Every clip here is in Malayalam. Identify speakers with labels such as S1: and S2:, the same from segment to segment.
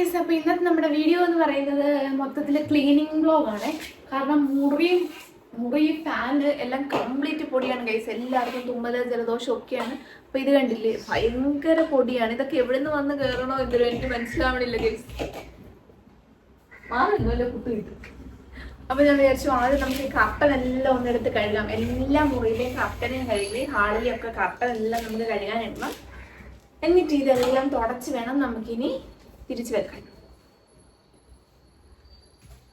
S1: ഗൈസ്, അപ്പോൾ ഇന്നത്തെ നമ്മുടെ വീഡിയോ എന്ന് പറയുന്നത് മൊത്തത്തിൽ ക്ലീനിങ് വ്ലോഗാണ്. കാരണം മുറി ഫാന് എല്ലാം കംപ്ലീറ്റ് പൊടിയാണ് ഗൈസ്. എല്ലാവർക്കും തുമ്മല് ജലദോഷം ഒക്കെയാണ്. അപ്പോൾ ഇത് കണ്ടില്ലേ, ഭയങ്കര പൊടിയാണ്. ഇതൊക്കെ എവിടെ നിന്ന് വന്ന് കയറണോ എന്തൊരു എനിക്ക് മനസ്സിലാവണില്ല ഗൈസ്. മാറില്ലല്ലോ കുട്ടി കിട്ടും. അപ്പോൾ ഞാൻ വിചാരിച്ചു ആദ്യം നമുക്ക് ഈ കർട്ടനെല്ലാം ഒന്നെടുത്ത് കഴുകാം. എല്ലാ മുറിയിലെയും കർട്ടനെയും കഴുകി ഹാളിലെയൊക്കെ കർട്ടനെല്ലാം നമുക്ക് കഴുകാനിടണം. എന്നിട്ട് ഇതെല്ലാം തുടച്ച് വേണം നമുക്കിനി തിരിച്ചു വെക്കാൻ.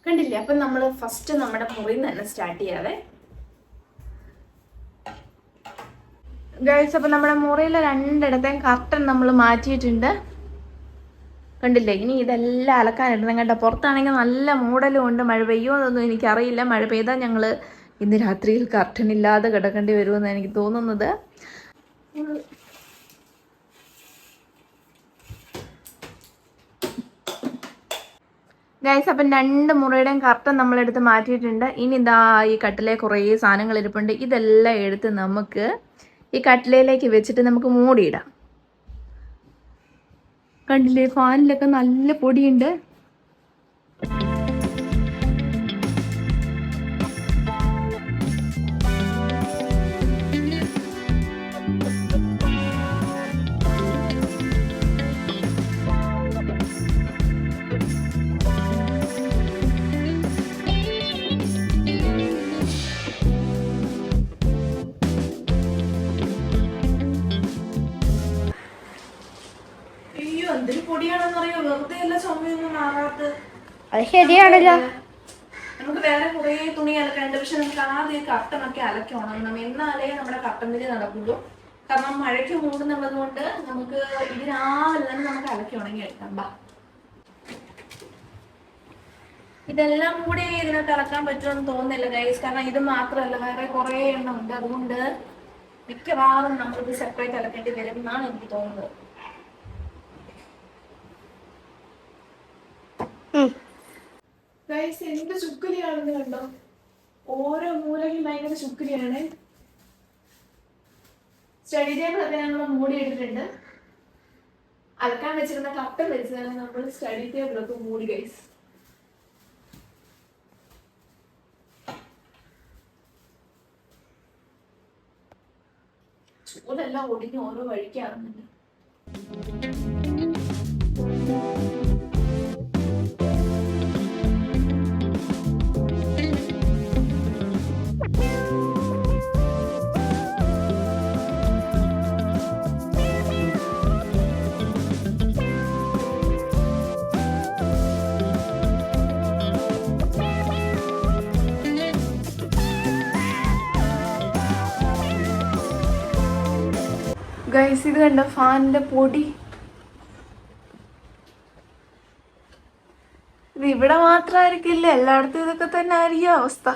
S1: കണ്ടില്ലേ? അപ്പം നമ്മൾ ഫസ്റ്റ് നമ്മുടെ മുറിയിൽ നിന്ന് തന്നെ സ്റ്റാർട്ട് ചെയ്യാതെ ഗൈസ്. അപ്പം നമ്മുടെ മുറിയിലെ രണ്ടിടത്തേയും കർട്ടൻ നമ്മൾ മാറ്റിയിട്ടുണ്ട്. കണ്ടില്ലേ? ഇനി ഇതെല്ലാം അലക്കാനിടണം കേട്ടോ. പുറത്താണെങ്കിൽ നല്ല മൂടലും ഉണ്ട്. മഴ പെയ്യുമോ എന്നൊന്നും എനിക്കറിയില്ല. മഴ പെയ്താൽ ഞങ്ങൾ ഇന്ന് രാത്രിയിൽ കർട്ടൻ ഇല്ലാതെ കിടക്കേണ്ടി വരുമെന്ന് എനിക്ക് തോന്നുന്നത്. ഗൈസ്, അപ്പം രണ്ട് മുറിയുടെയും കർട്ടൻ നമ്മളെടുത്ത് മാറ്റിയിട്ടുണ്ട്. ഇനി ഇതാ ഈ കട്ടിലെ കുറേ സാധനങ്ങൾ ഇരിപ്പുണ്ട്. ഇതെല്ലാം എടുത്ത് നമുക്ക് ഈ കട്ടിലയിലേക്ക് വെച്ചിട്ട് നമുക്ക് മൂടിയിടാം. കണ്ടില്ലേ? ഫാനിലൊക്കെ നല്ല പൊടിയുണ്ട്. എന്തൊരു പൊടിയാണെന്നറിയോ? വെറുതെ അല്ല ചുമയൊന്നും മാറാത്ത.
S2: അത് ശരിയാണല്ലോ.
S1: നമുക്ക് വേറെ കുറേ തുണി അലക്കാനുണ്ട്. പക്ഷെ നമുക്ക് ആദ്യം കർട്ടനൊക്കെ അലക്കി ഉണങ്ങണം. എന്നാലേ നമ്മുടെ കർട്ടൻ വിരി നടക്കുള്ളൂ. കാരണം മഴയ്ക്ക് മൂടുന്നുള്ളത് കൊണ്ട് നമുക്ക് ഇതിനാവില്ല തന്നെ നമുക്ക് അലക്കി ഉണങ്ങി എടുക്കാം. ഇതെല്ലാം കൂടി ഇതിനകത്ത് അലക്കാൻ പറ്റുമെന്ന് തോന്നുന്നില്ല ഗൈസ്. കാരണം ഇത് മാത്രമല്ല, വേറെ കുറേ എണ്ണം ഉണ്ട്. അതുകൊണ്ട് മിക്കവാറും നമ്മളിത് സെപ്പറേറ്റ് അലക്കേണ്ടി വരും എന്നാണ് എനിക്ക് തോന്നുന്നത്. ഗൈസ്, എന്ത് ചുക്കുലിയാണെന്ന് കണ്ടോ? ഓരോ മൂലയും ഭയങ്കര ചുക്കുലിയാണ്. സ്റ്റഡി ടേബിളൊക്കെ ഞങ്ങൾ മൂടിയിട്ടിട്ടുണ്ട്. അലക്കാൻ വെച്ചിരുന്ന കർട്ടൻ വെച്ചാണ് നമ്മൾ സ്റ്റഡി ടേബിളൊക്കെ മൂടി ഗൈസ്. ചൂടെല്ലാം ഒടിഞ്ഞ് ഓരോ വഴിക്കാറുന്നുണ്ട്. ഗൈസ്, ഇത് കണ്ടോ ഫാനിന്റെ പൊടി? ഇത് ഇവിടെ മാത്രമായിരിക്കില്ല, എല്ലായിടത്തും ഇതൊക്കെ തന്നെ ആയിരിക്കും അവസ്ഥ.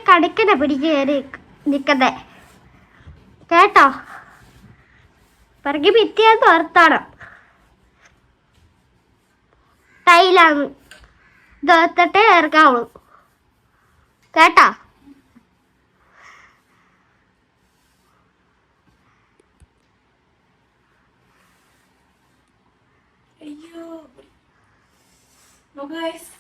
S2: കടക്കനെ പിടിച്ച് കയറി നിൽക്കതേ കേട്ടോ. പിറകി ഭിത്തിയാന്ന് ഓർത്താണം. ടൈലാണ് ഇതോർത്തിട്ടേ ഇറക്കാവുള്ളൂ കേട്ടോ.
S1: അയ്യോ ഗൈസ്,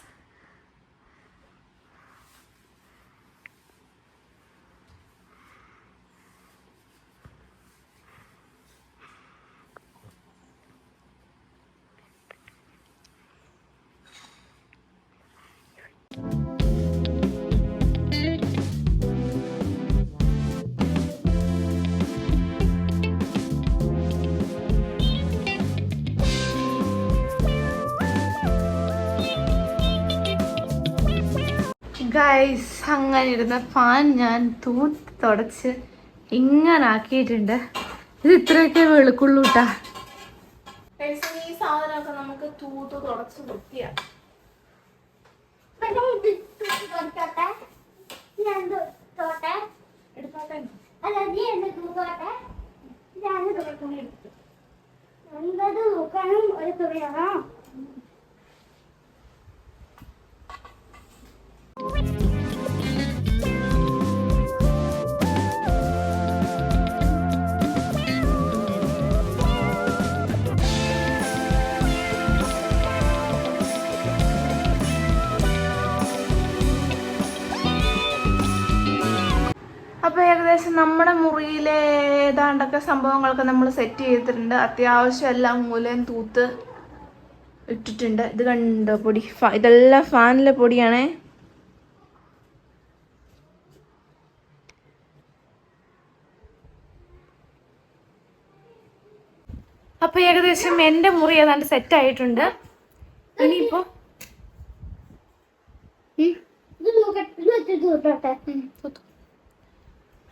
S1: ഗൈസ്, അങ്ങനെ ഇരുന്ന ഫാൻ ഞാൻ തൂത്ത് തുടച്ച് ഇങ്ങനെ ആക്കിയിട്ടുണ്ട്. ഇത് ഇത്രയൊക്കെ വെളുക്കുള്ളൂട്ടാ. ഈ സാധനമൊക്കെ നമുക്ക് തൂത്ത് തുടച്ച് വൃത്തിയാക്കാം. എടുത്തോട്ടെ.
S2: ഒരു തുണിയാണോ?
S1: അപ്പോൾ ഏകദേശം നമ്മുടെ മുറിയിലെ ഏതാണ്ടൊക്കെ സംഭവങ്ങളൊക്കെ നമ്മൾ സെറ്റ് ചെയ്തിട്ടുണ്ട്. അത്യാവശ്യം എല്ലാം മൂലയും തൂത്ത് ഇട്ടിട്ടുണ്ട്. ഇത് കണ്ടോ പൊടി, ഇതെല്ലാം ഫാനിലെ പൊടിയാണേ. അപ്പോൾ ഏകദേശം എൻ്റെ മുറി ഏതാണ്ട് സെറ്റ് ആയിട്ടുണ്ട്. ഇനിയിപ്പോൾ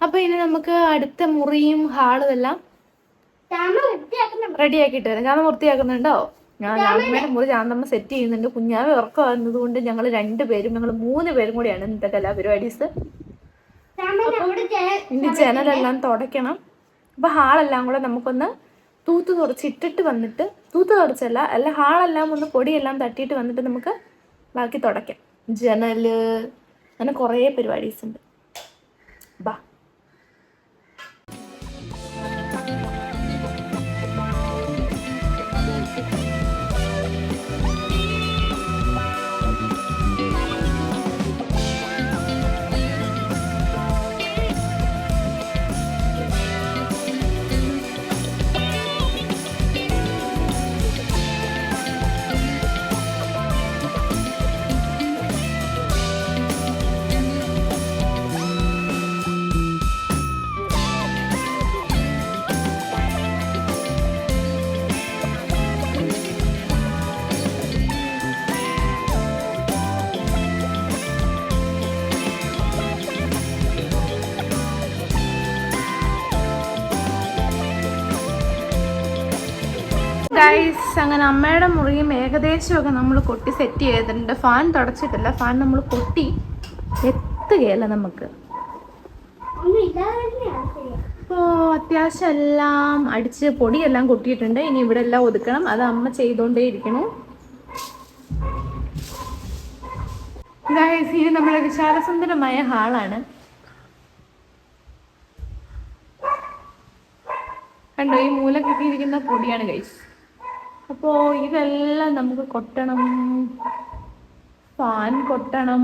S1: അപ്പോൾ ഇനി നമുക്ക് അടുത്ത മുറിയും ഹാളും എല്ലാം റെഡിയാക്കിയിട്ട് വരാം. ഞാൻ വൃത്തിയാക്കുന്നുണ്ടോ? അമ്മയുടെ മുറി നമ്മൾ സെറ്റ് ചെയ്യുന്നുണ്ട്. കുഞ്ഞാവ് ഉറക്കമാകുന്നത് കൊണ്ട് ഞങ്ങൾ 2 പേരും, ഞങ്ങൾ 3 പേരും കൂടിയാണ് ഇന്നത്തെ കലാപരിപാടീസ്. ഇനി ജനലെല്ലാം തുടയ്ക്കണം. അപ്പോൾ ഹാളെല്ലാം കൂടെ നമുക്കൊന്ന് തൂത്ത് തുടച്ചിട്ടിട്ട് വന്നിട്ട്, തൂത്ത് തുടച്ചല്ല അല്ല, ഹാളെല്ലാം ഒന്ന് പൊടിയെല്ലാം തട്ടിയിട്ട് വന്നിട്ട് നമുക്ക് ബാക്കി തുടയ്ക്കാം. ജനല് അങ്ങനെ കുറേ പരിപാടീസ് ഉണ്ട്. ബാ. ഗൈസ്, അങ്ങനെ അമ്മയുടെ മുറിയും ഏകദേശമൊക്കെ നമ്മൾ കൊട്ടി സെറ്റ് ചെയ്തിട്ടുണ്ട്. ഫാൻ തുടച്ചിട്ടില്ല, ഫാൻ നമ്മൾ കൊട്ടി എത്തുകയല്ല നമുക്ക്. അപ്പോൾ അത്യാവശ്യം എല്ലാം അടിച്ച് പൊടിയെല്ലാം കൊട്ടിയിട്ടുണ്ട്. ഇനി ഇവിടെ എല്ലാം ഒതുക്കണം. അത് അമ്മ ചെയ്തുകൊണ്ടേ ഇരിക്കണു. ഗൈസ്, ഇനി നമ്മുടെ വിശാലസുന്ദരമായ ഹാളാണ്. കണ്ടോ, ഈ മൂല കിട്ടിയിരിക്കുന്ന പൊടിയാണ് ഗൈസ്. അപ്പോൾ ഇതെല്ലാം നമുക്ക് കൊട്ടണം, ഫാൻ കൊട്ടണം.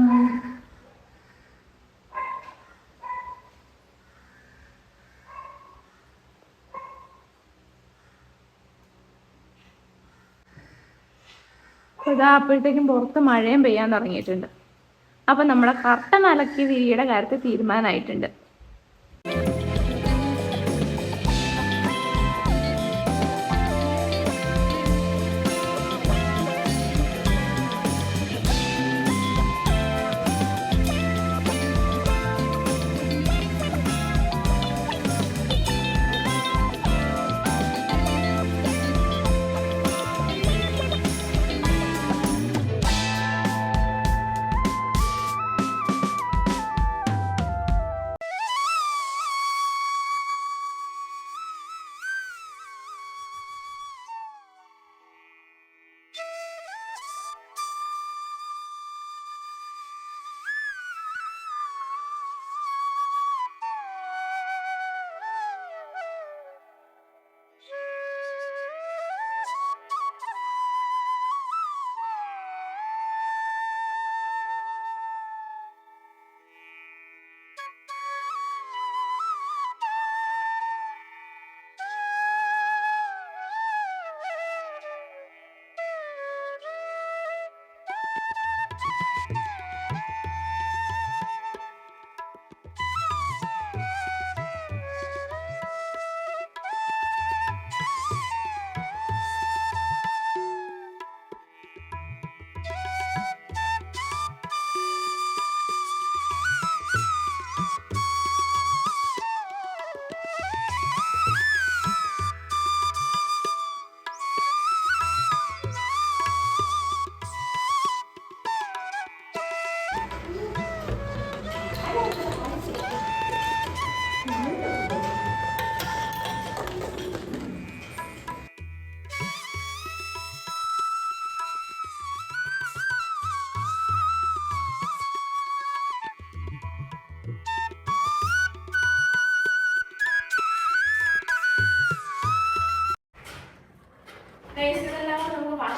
S1: അപ്പോൾ അപ്പോഴത്തേക്കും പുറത്ത് മഴയും പെയ്യാൻ തുടങ്ങിയിട്ടുണ്ട്. അപ്പം നമ്മുടെ കർട്ടൻ അലക്കിയ വിരിയുടെ കാര്യത്തിൽ തീരുമാനമായിട്ടുണ്ട്.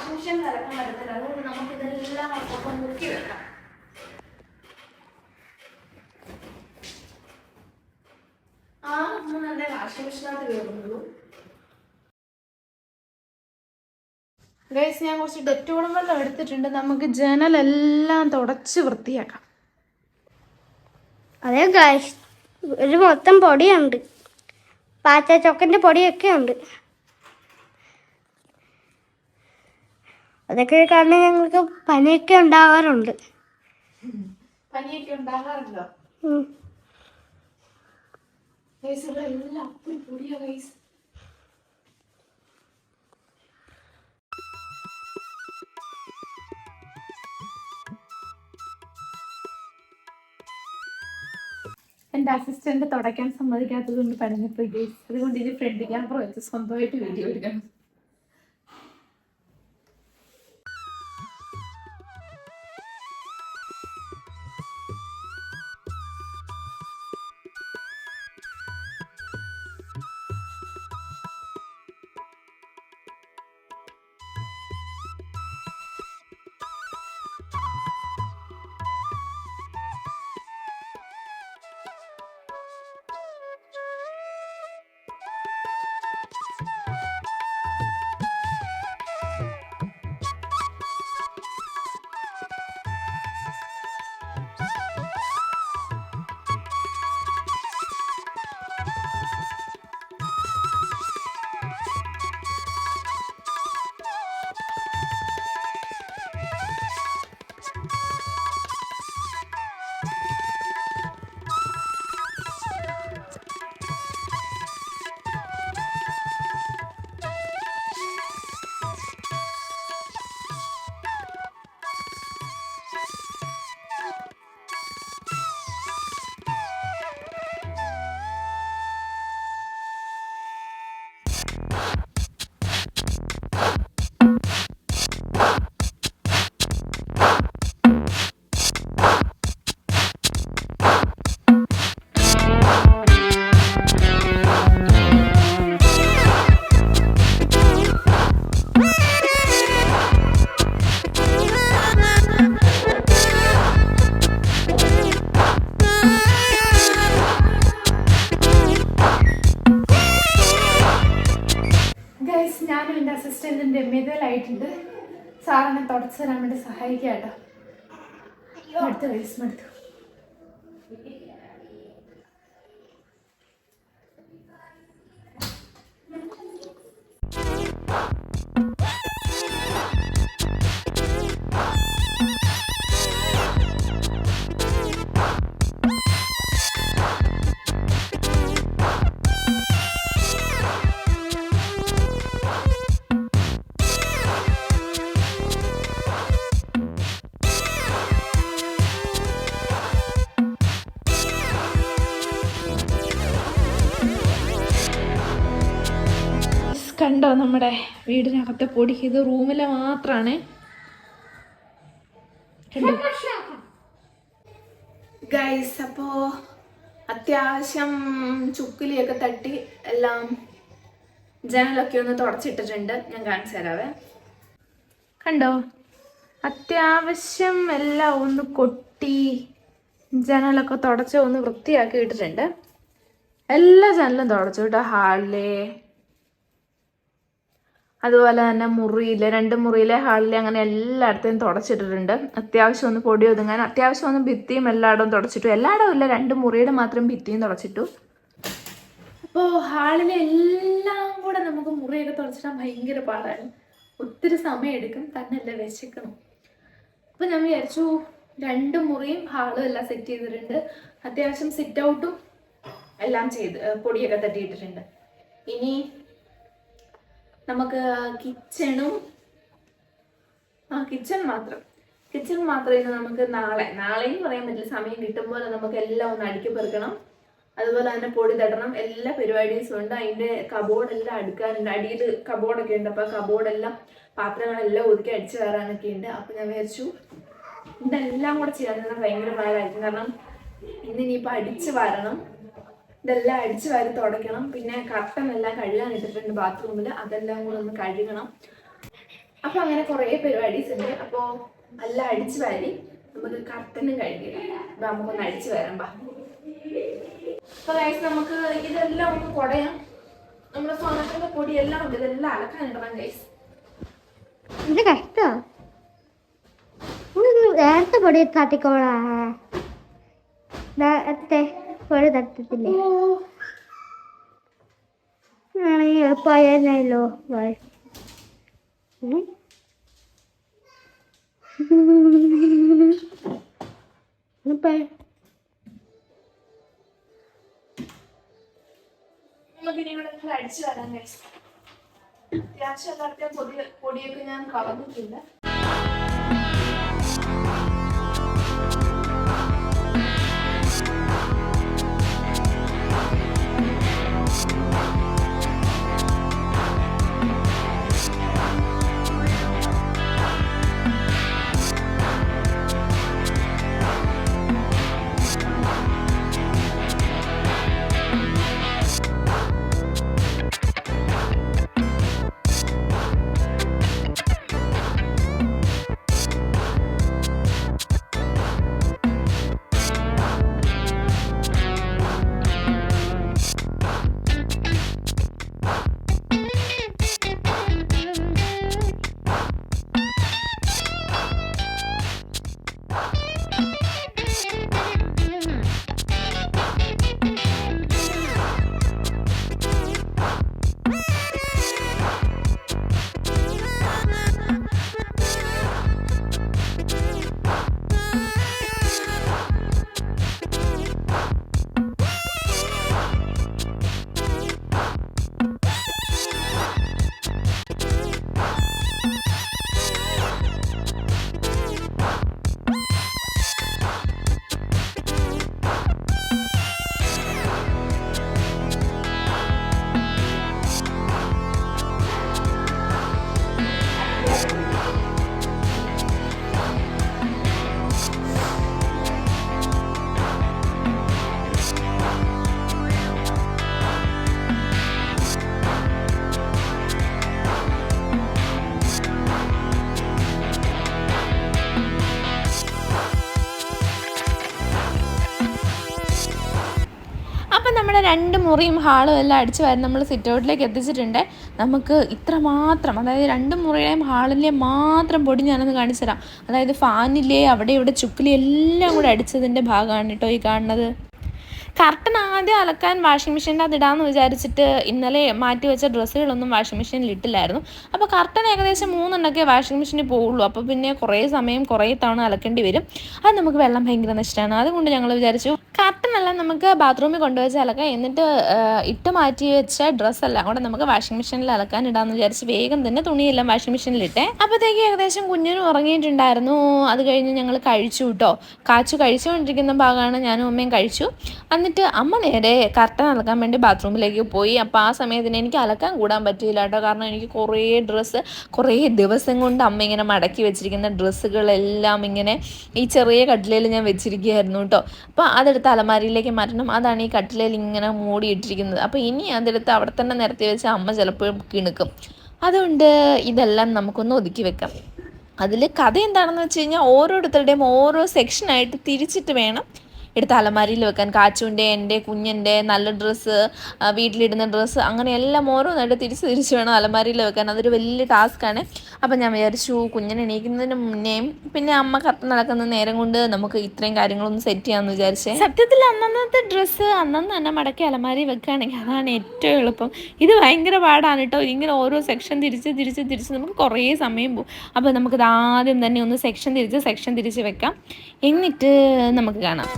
S1: വാഷിംഗ് മെഷീനിൽ അലക്കാൻ പറ്റത്തില്ല. അതുകൊണ്ട് നമുക്ക് ഇതെല്ലാം ഒപ്പം മുക്കി വെക്കാം. ആ നല്ല വാഷിംഗ് മെഷീനകത്ത് കയറുന്നുള്ളൂ. ഗൈസ്, ഞാൻ കുറച്ച് ഡെറ്റോളും വെള്ളം എടുത്തിട്ടുണ്ട്. നമുക്ക് ജനലെല്ലാം തുടച്ച് വൃത്തിയാക്കാം.
S2: അതെ ഗൈസ്, ഒരു മൊത്തം പൊടിയുണ്ട്, പാച്ചച്ചൊക്കൻ്റെ പൊടിയൊക്കെ ഉണ്ട്. അതൊക്കെ കാരണം ഞങ്ങൾക്ക് പനിയൊക്കെ ഉണ്ടാകാറുണ്ട്.
S1: പനിയൊക്കെ ഉണ്ടാകാറുണ്ടോ? ഗൈസ്, ഇവിടെ എല്ലാം അപ്പടി പൊടിയാ ഗൈസ്. എൻ്റെ അസിസ്റ്റന്റ് തുടയ്ക്കാൻ സമ്മതിക്കാത്തത് കൊണ്ട് പണിഞ്ഞപ്പോയി ഗൈസ്. അതുകൊണ്ട് ഇനി ഫ്രണ്ട് ക്യാമറ വെച്ച് സ്വന്തമായിട്ട് വീഡിയോ എടുക്കണം. ഞാനും എൻ്റെ അസിസ്റ്റൻറ്റിൻ്റെ മിതലായിട്ടുണ്ട്. സാറിനെ തുടച്ചു തരാൻ വേണ്ടി സഹായിക്കാം കേട്ടോ. അടുത്ത വേസ്റ്റ് എടുത്തു. കണ്ടോ നമ്മുടെ വീടിനകത്തെ പൊടി? ഇത് റൂമിലെ മാത്രമാണ്. ഗൈസ്, അപ്പോൾ അത്യാവശ്യം ചുക്കിലിയൊക്കെ തട്ടി എല്ലാം ജനലൊക്കെ ഒന്ന് തുടച്ചിട്ടിട്ടുണ്ട്. ഞാൻ കാണിച്ചു തരാവേ. കണ്ടോ, അത്യാവശ്യം എല്ലാം ഒന്ന് കൊട്ടി ജനലൊക്കെ തുടച്ച് ഒന്ന് വൃത്തിയാക്കി ഇട്ടിട്ടുണ്ട്. എല്ലാ ജനലും തുടച്ചു കേട്ടോ. ഹാളിലെ, അതുപോലെ തന്നെ മുറിയിലെ, 2 മുറിയിലെ, ഹാളിലെ, അങ്ങനെ എല്ലായിടത്തേയും തുടച്ചിട്ടിട്ടുണ്ട്. അത്യാവശ്യം ഒന്ന് പൊടി ഒതുങ്ങാൻ. അത്യാവശ്യം ഒന്ന് ഭിത്തിയും എല്ലായിടവും തുടച്ചിട്ടു. എല്ലായിടവും ഇല്ല, 2 മുറിയുടെ മാത്രം ഭിത്തിയും തുടച്ചിട്ടു. അപ്പോൾ ഹാളിലെ എല്ലാം കൂടെ നമുക്ക് മുറിയൊക്കെ തുടച്ചിടാൻ ഭയങ്കര പാടാണ്. ഒത്തിരി സമയം എടുക്കും, തന്നെയല്ല വിശക്കണം. അപ്പോൾ ഞാൻ വിചാരിച്ചു 2 മുറിയും ഹാളും എല്ലാം സെറ്റ് ചെയ്തിട്ടുണ്ട്. അത്യാവശ്യം സിറ്റ് ഔട്ടും എല്ലാം ചെയ്ത് പൊടിയൊക്കെ തട്ടിയിട്ടിട്ടുണ്ട്. ഇനി നമുക്ക് കിച്ചൺ മാത്രം ഇന്ന് നമുക്ക് നാളെയും പറയാൻ പറ്റില്ല, സമയം കിട്ടുമ്പോൾ നമുക്ക് എല്ലാം ഒന്ന് അടുക്കി പെറുക്കണം. അതുപോലെ തന്നെ പൊടി തട്ടണം. എല്ലാ പരിപാടീസും ഉണ്ട്. അതിൻ്റെ കബോർഡെല്ലാം അടുക്കാനുണ്ട്. അടിയിൽ കബോർഡൊക്കെ ഉണ്ട്. അപ്പോൾ കബോർഡെല്ലാം, പാത്രങ്ങളെല്ലാം ഒതുക്കി അടിച്ചു കയറാനൊക്കെ ഉണ്ട്. അപ്പോൾ ഞാൻ വിചാരിച്ചു ഇതെല്ലാം കൂടെ ചെയ്യാൻ ഭയങ്കര പാടായിരിക്കും. കാരണം ഇന്നിനിയിപ്പോൾ അടിച്ച് വാരണം. ഇതെല്ലാം അടിച്ചു വാരി തുടയ്ക്കണം. പിന്നെ കർട്ടൻ എല്ലാം കഴുകാൻ ഇട്ടിട്ടുണ്ട് ബാത്റൂമിൽ. അതെല്ലാം കൂടെ ഒന്ന് കഴുകണം. അപ്പോൾ അങ്ങനെ കുറേ പരിപാടീസ് ഉണ്ട്. അപ്പോൾ എല്ലാം അടിച്ചു വാരി നമുക്ക് കർട്ടനും കഴിക്കില്ല. അപ്പോൾ നമുക്കൊന്ന് അടിച്ചു വരാം. അപ്പോൾ ഗൈസ് നമുക്ക് ഇതെല്ലാം ഒന്ന് കുടയാം. നമ്മുടെ സ്വർണ്ണത്തിൻ്റെ പൊടിയെല്ലാം ഉണ്ട്, ഇതെല്ലാം അലക്കാനിടണം ഗൈസ്.
S2: ഇത് കഷ്ടമാണ്. നേരത്തെ പൊടി തട്ടിക്കോളാ, നേരത്തെ പൊടി തട്ടത്തില്ലേ? എളുപ്പമായിരുന്നല്ലോ.
S1: നമുക്കിനി ഇവിടെ അടിച്ചു വരാം ഗൈസ്. അത്യാവശ്യം എല്ലാവർക്കും പൊടിയൊക്കെ ഞാൻ കളഞ്ഞിട്ടില്ല. നമ്മുടെ 2 മുറിയും ഹാളും എല്ലാം അടിച്ച് വാരി നമ്മൾ സിറ്റ് ഔട്ടിലേക്ക് എത്തിച്ചിട്ടുണ്ട്. നമുക്ക് ഇത്ര മാത്രം, അതായത് 2 മുറിയുടെയും ഹാളിലെയും മാത്രം പൊടി ഞാനൊന്ന് കാണിച്ചു തരാം. അതായത് ഫാനിലെ അവിടെ ഇവിടെ ചുക്കിലി എല്ലാം കൂടെ അടിച്ചതിൻ്റെ ഭാഗമാണ് കേട്ടോ ഈ കാണുന്നത്. കർട്ടൻ ആദ്യം അലക്കാൻ വാഷിംഗ് മെഷീൻ്റെ അത് ഇടാമെന്ന് വിചാരിച്ചിട്ട് ഇന്നലെ മാറ്റി വെച്ച ഡ്രസ്സുകളൊന്നും വാഷിംഗ് മെഷീനിൽ ഇട്ടില്ലായിരുന്നു. അപ്പോൾ കർട്ടൻ ഏകദേശം 3 എണ്ണമൊക്കെ വാഷിംഗ് മെഷീനിൽ പോവുള്ളൂ. അപ്പോൾ പിന്നെ കുറേ സമയം കുറേ തവണ അലക്കേണ്ടി വരും. അത് നമുക്ക് വെള്ളം ഭയങ്കര നഷ്ടമാണ്. അതുകൊണ്ട് ഞങ്ങൾ വിചാരിച്ചു കർട്ടനെല്ലാം നമുക്ക് ബാത്റൂമിൽ കൊണ്ടുവച്ച് അലക്കാം, എന്നിട്ട് ഇട്ട് മാറ്റി വെച്ച ഡ്രസ്സെല്ലാം കൂടെ നമുക്ക് വാഷിംഗ് മെഷീനിൽ അലക്കാൻ ഇടാമെന്ന് വിചാരിച്ച് വേഗം തന്നെ തുണിയെല്ലാം വാഷിംഗ് മെഷീനിലിട്ടേ. അപ്പോഴത്തേക്ക് ഏകദേശം കുഞ്ഞിനും ഉറങ്ങിയിട്ടുണ്ടായിരുന്നു. അത് കഴിഞ്ഞ് ഞങ്ങൾ കഴിച്ചു കേട്ടോ. കാച്ചു കഴിച്ചുകൊണ്ടിരിക്കുന്ന ഭാഗമാണ് ഞാനും അമ്മയും കഴിച്ചു. എന്നിട്ട് അമ്മ നേരെ കർട്ടൻ അലക്കാൻ വേണ്ടി ബാത്റൂമിലേക്ക് പോയി. അപ്പോൾ ആ സമയത്തിന് എനിക്ക് അലക്കാൻ കൂടാൻ പറ്റിയില്ല കേട്ടോ. കാരണം എനിക്ക് കുറേ ദിവസം കൊണ്ട് അമ്മ ഇങ്ങനെ മടക്കി വെച്ചിരിക്കുന്ന ഡ്രസ്സുകളെല്ലാം ഇങ്ങനെ ഈ ചെറിയ കട്ടിലയിൽ ഞാൻ വെച്ചിരിക്കുകയായിരുന്നു കേട്ടോ. അപ്പോൾ അതെടുത്ത് അലമാരിയിലേക്ക് മാറ്റണം. അതാണ് ഈ കട്ടിലയിൽ ഇങ്ങനെ മൂടിയിട്ടിരിക്കുന്നത്. അപ്പോൾ ഇനി അതെടുത്ത് അവിടെ തന്നെ നിരത്തി വെച്ച് അമ്മ ചിലപ്പോൾ കിണുക്കും. അതുകൊണ്ട് ഇതെല്ലാം നമുക്കൊന്ന് ഒതുക്കി വെക്കാം. അതിൽ കഥ എന്താണെന്ന് വെച്ച് കഴിഞ്ഞാൽ ഓരോരുത്തരുടെയും ഓരോ സെക്ഷനായിട്ട് തിരിച്ചിട്ട് വേണം എടുത്ത് അലമാരിയിൽ വെക്കാൻ. കാച്ചുവിൻ്റെ, എൻ്റെ, കുഞ്ഞിൻ്റെ നല്ല ഡ്രസ്സ്, വീട്ടിലിടുന്ന ഡ്രസ്സ്, അങ്ങനെ എല്ലാം ഓരോന്നായിട്ട് തിരിച്ച് വേണം അലമാരിയിൽ വെക്കാൻ. അതൊരു വലിയ ടാസ്ക്കാണ്. അപ്പം ഞാൻ വിചാരിച്ചു കുഞ്ഞിനെ എണീക്കുന്നതിന് മുന്നേയും പിന്നെ അമ്മ കർട്ടൻ നടക്കുന്ന നേരം കൊണ്ട് നമുക്ക് ഇത്രയും കാര്യങ്ങളൊന്നും സെറ്റ് ചെയ്യാമെന്ന് വിചാരിച്ചേ. സത്യത്തിൽ അന്നത്തെ ഡ്രസ്സ് അന്നു തന്നെ മടക്കി അലമാരി വെക്കുകയാണെങ്കിൽ അതാണ് ഏറ്റവും എളുപ്പം. ഇത് ഭയങ്കര പാടാണ് കേട്ടോ. ഇങ്ങനെ ഓരോ സെക്ഷൻ തിരിച്ച് നമുക്ക് കുറേ സമയം പോകും. അപ്പോൾ നമുക്കിത് ആദ്യം തന്നെ ഒന്ന് സെക്ഷൻ തിരിച്ച് വെക്കാം. എന്നിട്ട് നമുക്ക് കാണാം.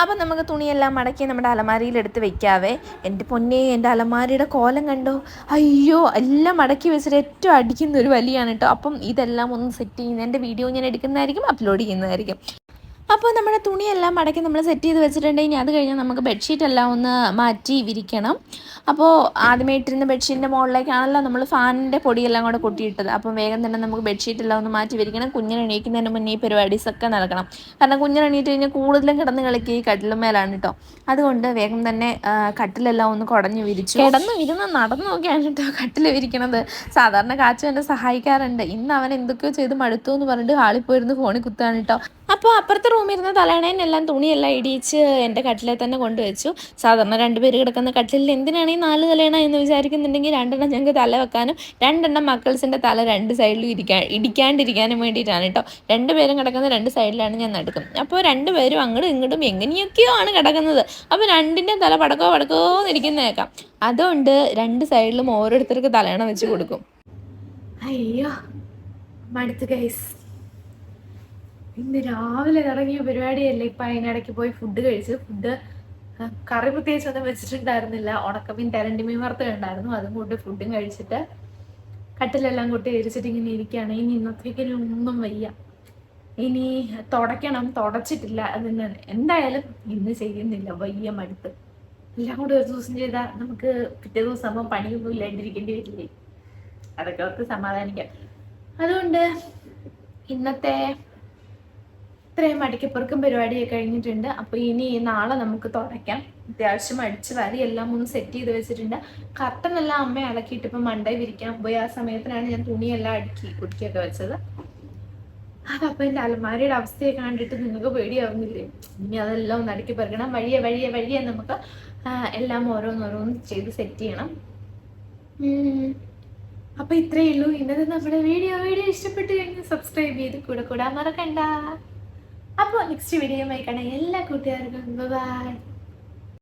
S1: അപ്പം നമുക്ക് തുണിയെല്ലാം മടക്കി നമ്മുടെ അലമാരിയിൽ എടുത്ത് വെക്കാവേ. എൻ്റെ പൊന്നേ, എൻ്റെ അലമാരിയുടെ കോലം കണ്ടോ? അയ്യോ, എല്ലാം മടക്കി വെച്ചിട്ട് ഏറ്റവും അടിക്കുന്ന ഒരു വലിയാണ് കേട്ടോ. അപ്പം ഇതെല്ലാം ഒന്ന് സെറ്റ് ചെയ്യുന്ന എൻ്റെ വീഡിയോ ഞാൻ എടുക്കുന്നതായിരിക്കും, അപ്ലോഡ് ചെയ്യുന്നതായിരിക്കും. അപ്പോൾ നമ്മുടെ തുണിയെല്ലാം മടക്കി നമ്മൾ സെറ്റ് ചെയ്ത് വെച്ചിട്ടുണ്ടെങ്കിൽ അത് കഴിഞ്ഞാൽ നമുക്ക് ബെഡ്ഷീറ്റ് എല്ലാം ഒന്ന് മാറ്റി വിരിക്കണം. അപ്പോൾ ആദ്യമേ ഇട്ടിരുന്ന ബെഡ്ഷീറ്റിൻ്റെ മുകളിലേക്കാണല്ലോ നമ്മൾ ഫാനിൻ്റെ പൊടിയെല്ലാം കൂടെ കൊട്ടിയിട്ടത്. അപ്പം വേഗം തന്നെ നമുക്ക് ബെഡ്ഷീറ്റ് എല്ലാം ഒന്ന് മാറ്റി വിരിക്കണം. കുഞ്ഞിന് എണീക്കുന്നതിന് മുന്നേ ഈ പരിപാടീസൊക്കെ നടക്കണം. കാരണം കുഞ്ഞിന് എണീറ്റ് കഴിഞ്ഞാൽ കൂടുതലും കിടന്ന് കളിക്കുക ഈ കട്ടിലുമേലാണ് കേട്ടോ. അതുകൊണ്ട് വേഗം തന്നെ കട്ടിലെല്ലാം ഒന്ന് കുടഞ്ഞു വിരിച്ചു. കിടന്ന് ഇരുന്ന് നടന്നു നോക്കിയാണ് കേട്ടോ കട്ടിൽ വിരിക്കണത്. സാധാരണ കാച്ചു എന്നെ സഹായിക്കാറുണ്ട്. ഇന്ന് അവൻ എന്തൊക്കെയോ ചെയ്ത് മടുത്തു എന്ന് പറഞ്ഞിട്ട് ഹാളിൽ പോയിരുന്ന് ഫോണിൽ കുത്താണ് കേട്ടോ. അപ്പോൾ അപ്പുറത്തെ റൂമിൽ ഇരുന്ന് തലയണേനെല്ലാം തുണിയെല്ലാം ഇടിയിച്ച് എൻ്റെ കട്ടിലെ തന്നെ കൊണ്ടുവച്ചു. സാധാരണ 2 പേര് കിടക്കുന്ന കട്ടിലിൽ എന്തിനാണ് ഈ 4 തലയണ എന്ന് വിചാരിക്കുന്നുണ്ടെങ്കിൽ 2 ഞങ്ങൾക്ക് തല വെക്കാനും 2 മക്കൾസിൻ്റെ തല 2 സൈഡിലും ഇടിക്കാണ്ടിരിക്കാനും വേണ്ടിയിട്ടാണ് കേട്ടോ. 2 പേരും കിടക്കുന്ന 2 സൈഡിലാണ് ഞാൻ നടക്കും. അപ്പോൾ 2 പേരും അങ്ങോട്ടും ഇങ്ങോട്ടും എങ്ങനെയൊക്കെയോ ആണ് കിടക്കുന്നത്. അപ്പോൾ 2ൻ്റെയും തല പടക്കോ എന്നിരിക്കുന്നേക്കാം. അതുകൊണ്ട് 2 സൈഡിലും ഓരോരുത്തർക്ക് തലയണ വെച്ച് കൊടുക്കും. അയ്യോ മടുത്ത് ഗൈസ്. ഇന്ന് രാവിലെ തുടങ്ങിയ പരിപാടിയല്ലേ. ഇപ്പം അതിനിടയ്ക്ക് പോയി ഫുഡ് കഴിച്ചു. ഫുഡ് കറി പ്രത്യേകിച്ച് ഒന്നും വെച്ചിട്ടുണ്ടായിരുന്നില്ല. ഉണക്കമീൻ തെരണ്ടിമീൻ വറുത്തുണ്ടായിരുന്നു. അതും കൂട്ടി ഫുഡും കഴിച്ചിട്ട് കട്ടിലെല്ലാം കൂട്ടി വിരിച്ചിട്ട് ഇങ്ങനെ ഇരിക്കുകയാണ്. ഇനി ഇന്നത്തേക്കിനും ഒന്നും വയ്യ. ഇനി തുടയ്ക്കണം, തുടച്ചിട്ടില്ല. അതിന് എന്തായാലും ഇന്ന് ചെയ്യുന്നില്ല, വയ്യ മടുത്ത്. എല്ലാം കൂടി ഒരു ദിവസം ചെയ്താൽ നമുക്ക് പിറ്റേ ദിവസം ആകുമ്പോൾ പണിയൊന്നും ഇല്ലാണ്ടിരിക്കേണ്ടി വരില്ലേ. അതൊക്കെ ഓർത്ത് സമാധാനിക്കാം. അതുകൊണ്ട് ഇന്നത്തെ ഇത്രയും മടിക്കപ്പുറക്കും പരിപാടിയൊക്കെ കഴിഞ്ഞിട്ടുണ്ട്. അപ്പോൾ ഇനി നാളെ നമുക്ക് തുടയ്ക്കാം. അത്യാവശ്യം അടിച്ച് വാരി എല്ലാം ഒന്ന് സെറ്റ് ചെയ്ത് വെച്ചിട്ടുണ്ട്. കർട്ടനെല്ലാം അമ്മ അലക്കിയിട്ട് ഇപ്പം മണ്ടേ വിരിക്കാൻ പോയി. ആ സമയത്തിനാണ് ഞാൻ തുണിയെല്ലാം കുടുക്കിയൊക്കെ വെച്ചത്. അതപ്പോൾ എൻ്റെ അലമാരിയുടെ അവസ്ഥയെ കണ്ടിട്ട് നിങ്ങൾക്ക് പേടിയാവുന്നില്ലേ? ഇനി അതെല്ലാം ഒന്ന് അടുക്കി പെറുക്കണം. വഴിയെ നമുക്ക് എല്ലാം ഓരോന്നോരോന്ന് ചെയ്ത് സെറ്റ് ചെയ്യണം. അപ്പോൾ ഇത്രയേ ഉള്ളൂ ഇന്നത്തെ നമ്മുടെ വീഡിയോ ഇഷ്ടപ്പെട്ട് കഴിഞ്ഞാൽ സബ്സ്ക്രൈബ് ചെയ്ത് കൂടെ മറക്കണ്ട. അപ്പോൾ നെക്സ്റ്റ് വീഡിയോയുമായി കാണാം. എല്ലാ കൂട്ടുകാർക്കും ബൈ.